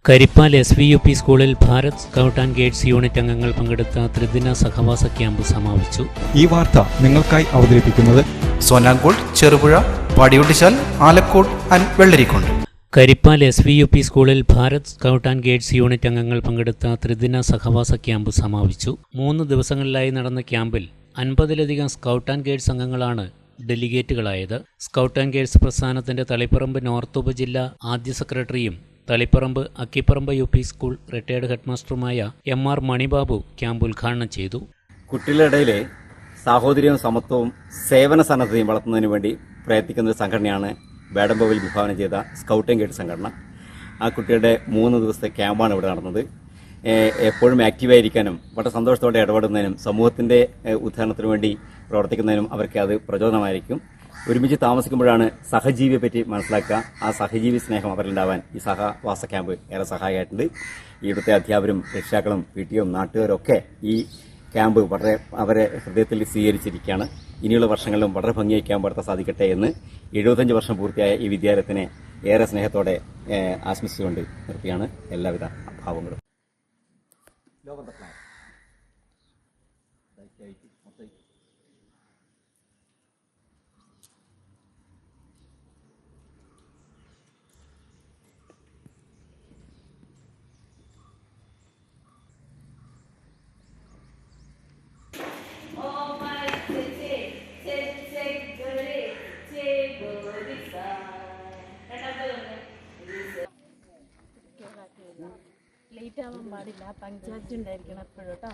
Karippal SVUP സ്കൂളിൽ Bharat scout and guides unit അംഗങ്ങൾ പങ്കെടുത്ത ത്രിദിന സഹവാസ ക്യാമ്പ് സമാപിച്ചു. ഈ വാർത്ത നിങ്ങൾക്കായി അവതരിപ്പിക്കുന്നത് സോനാങ്കോട്, ചെറുപുഴ, പാടിയൊട്ടിച്ചാൽ, ആലക്കോട് ആൻഡ് വെള്ളരിക്കുണ്ട്. കരിപ്പാൽ SVUP സ്കൂളിൽ Bharat scout and guides unit അംഗങ്ങൾ പങ്കെടുത്ത ത്രിദിന സഹവാസ ക്യാമ്പ് സമാപിച്ചു. 3 ദിവസങ്ങളിലായി നടന്ന ക്യാമ്പിൽ 50-ലധികം സ്കൗട്ട് ആൻഡ് ഗൈഡ്സ് അംഗങ്ങളാണ് ഡെലിഗേറ്റുകളായത്. സ്കൗട്ട് ആൻഡ് ഗൈഡ്സ് പ്രസ്ഥാനത്തിന്റെ തളിപ്പറമ്പ് നോർത്ത് ഉപജില്ല ആദ്യ സെക്രട്ടറിയും Taliparamba Akkiparamba UP school retired ഹെഡ്മാസ്റ്ററുമായ MR മണിബാബു ക്യാമ്പ് ഉദ്ഘാടനം ചെയ്തു. കുട്ടികളുടെ ഇടയിലെ സാഹോദര്യവും സമത്വവും സേവന സന്നദ്ധതയും വളർത്തുന്നതിന് വേണ്ടി പ്രയത്നിക്കുന്ന ഒരു സംഘടനയാണ് വേടംബോവിൽ വിഭാവനം ചെയ്ത സ്കൗട്ട് ആൻഡ് ഗൈഡ് സംഘടന. ആ കുട്ടികളുടെ 3 ദിവസത്തെ ക്യാമ്പാണ് ഇവിടെ നടന്നത്. എപ്പോഴും ആക്റ്റീവായിരിക്കാനും വളരെ സന്തോഷത്തോടെ ഇടപെടുന്നതിനും സമൂഹത്തിന്റെ ഉദ്ധാരണത്തിന് വേണ്ടി പ്രവർത്തിക്കുന്നതിനും അവർക്ക് അത് പ്രചോദനമായിരിക്കും. ഒരുമിച്ച് താമസിക്കുമ്പോഴാണ് സഹജീവിയെ പറ്റി മനസ്സിലാക്കുക. ആ സഹജീവി സ്നേഹം അവരിലുണ്ടാവാൻ ഈ സഹവാസ ക്യാമ്പ് ഏറെ സഹായമായിട്ടുണ്ട്. ഇവിടുത്തെ അധ്യാപകരും രക്ഷിതാക്കളും PTOയും നാട്ടുകാരും ഒക്കെ ഈ ക്യാമ്പ് വളരെ അവരെ ഹൃദയത്തിൽ സ്വീകരിച്ചിരിക്കുകയാണ്. ഇനിയുള്ള വർഷങ്ങളിലും വളരെ ഭംഗിയായി ക്യാമ്പ് നടത്താൻ സാധിക്കട്ടെ എന്ന് 75 വർഷം പൂർത്തിയായ ഈ വിദ്യാലയത്തിനെ ഏറെ സ്നേഹത്തോടെ ആശംസിച്ചുകൊണ്ട് നിർത്തിയാണ് എല്ലാവിധ ഭാവങ്ങളും. ലേറ്റ് ആവാൻ പാടില്ല, പഞ്ചായത്ത് ഉണ്ടായിരിക്കണം എപ്പോഴും കേട്ടോ.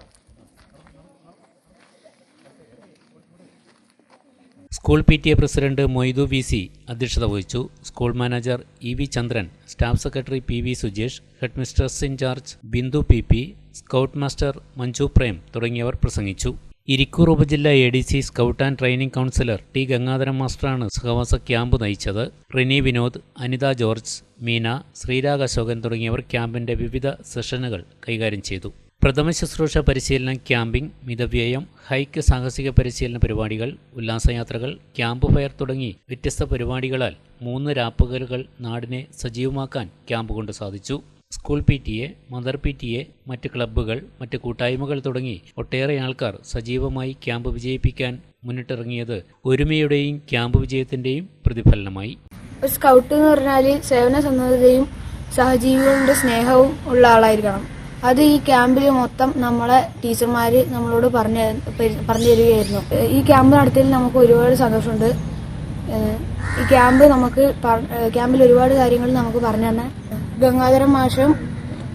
School PTA president Moidu VC അധ്യക്ഷത വഹിച്ചു. School manager EV Chandran, staff secretary PV Sujesh, head mistress incharge Bindu PP, scout master Manju Prem തുടങ്ങിയവർ പ്രസംഗിച്ചു. ഇരിക്കൂർ ഉപജില്ല ADC scout and training councillor T Gangadharan മാസ്റ്ററാണ് സഹവാസ ക്യാമ്പ് നയിച്ചത്. റിനി വിനോദ്, അനിത ജോർജ്, മീന, ശ്രീരാഗ് അശോകൻ തുടങ്ങിയവർ ക്യാമ്പിന്റെ വിവിധ സെഷനുകൾ കൈകാര്യം ചെയ്തു. പ്രഥമ ശുശ്രൂഷ പരിശീലനം, ക്യാമ്പിംഗ്, മിതവ്യയം, ഹൈക്ക് സാഹസിക പരിശീലന പരിപാടികൾ, ഉല്ലാസയാത്രകൾ, ക്യാമ്പ് ഫയർ തുടങ്ങി വ്യത്യസ്ത പരിപാടികളാൽ 3 രാപ്പകലുകൾ നാടിനെ സജീവമാക്കാൻ ക്യാമ്പ് കൊണ്ട് സാധിച്ചു. സ്കൂൾ PTA, മദർ PTA, മറ്റ് ക്ലബ്ബുകൾ, മറ്റ് കൂട്ടായ്മകൾ തുടങ്ങി ഒട്ടേറെ ആൾക്കാർ സജീവമായി ക്യാമ്പ് വിജയിപ്പിക്കാൻ മുന്നിട്ടിറങ്ങിയത് ഒരുമയുടെയും ക്യാമ്പ് വിജയത്തിന്റെയും പ്രതിഫലനമായി. ഒരു സ്കൗട്ട് എന്ന് പറഞ്ഞാൽ സേവന സന്നദ്ധതയും സഹജീവികളുടെ സ്നേഹവും ഉള്ള ആളായിരിക്കണം. അത് ഈ ക്യാമ്പിൽ മൊത്തം നമ്മളെ ടീച്ചർമാർ നമ്മളോട് പറഞ്ഞു തരികയായിരുന്നു. ഈ ക്യാമ്പ് നടത്തിയതിൽ നമുക്ക് ഒരുപാട് സന്തോഷമുണ്ട്. ഈ ക്യാമ്പിൽ ഒരുപാട് കാര്യങ്ങൾ നമുക്ക് പറഞ്ഞു തന്നെ ഗംഗാധരൻ മാഷും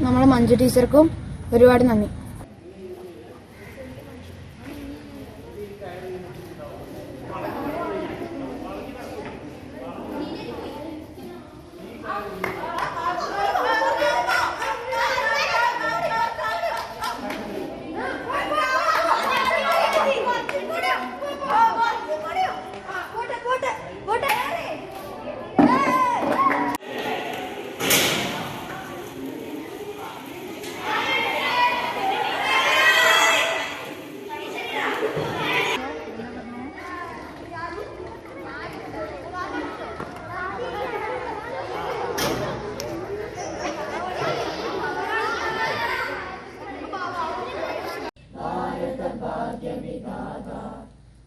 നമ്മളെ മഞ്ജു ടീച്ചർക്കും ഒരുപാട് നന്ദി.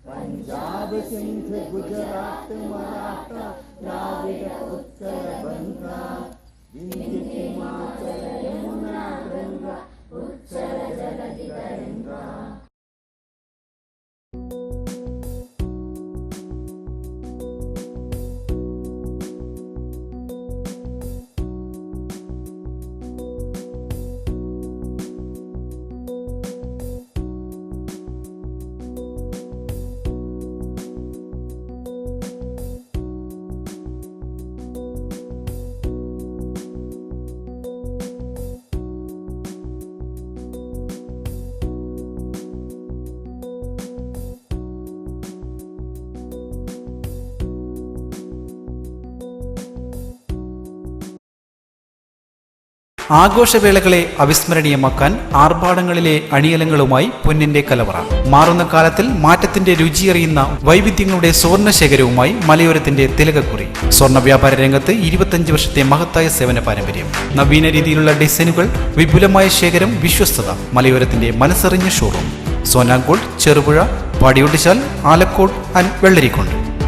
पंजाब सिंध गुजरात मराठा द्राविड उत्कल बंगा विंध्य हिमाचल यमुना गंगा उच्चल जलधि तरंगा. ആഘോഷവേളകളെ അവിസ്മരണീയമാക്കാൻ ആർഭാടങ്ങളിലെ അണിയലങ്ങളുമായി പൊന്നിന്റെ കലവറ. മാറുന്ന കാലത്തിൽ മാറ്റത്തിന്റെ രുചിയറിയുന്ന വൈവിധ്യങ്ങളുടെ സ്വർണ്ണ ശേഖരവുമായി മലയോരത്തിന്റെ തിലകക്കുറി. സ്വർണ്ണ വ്യാപാര രംഗത്ത് 25 വർഷത്തെ മഹത്തായ സേവന പാരമ്പര്യം. നവീന രീതിയിലുള്ള ഡിസൈനുകൾ, വിപുലമായ ശേഖരം, വിശ്വസ്തത. മലയോരത്തിന്റെ മനസ്സറിഞ്ഞ ഷോറൂം. സോനാങ്കോട്, ചെറുപുഴ, പാടിയൊട്ടിച്ചാൽ, ആലക്കോട് ആൻഡ് വെള്ളരിക്കുണ്ട്.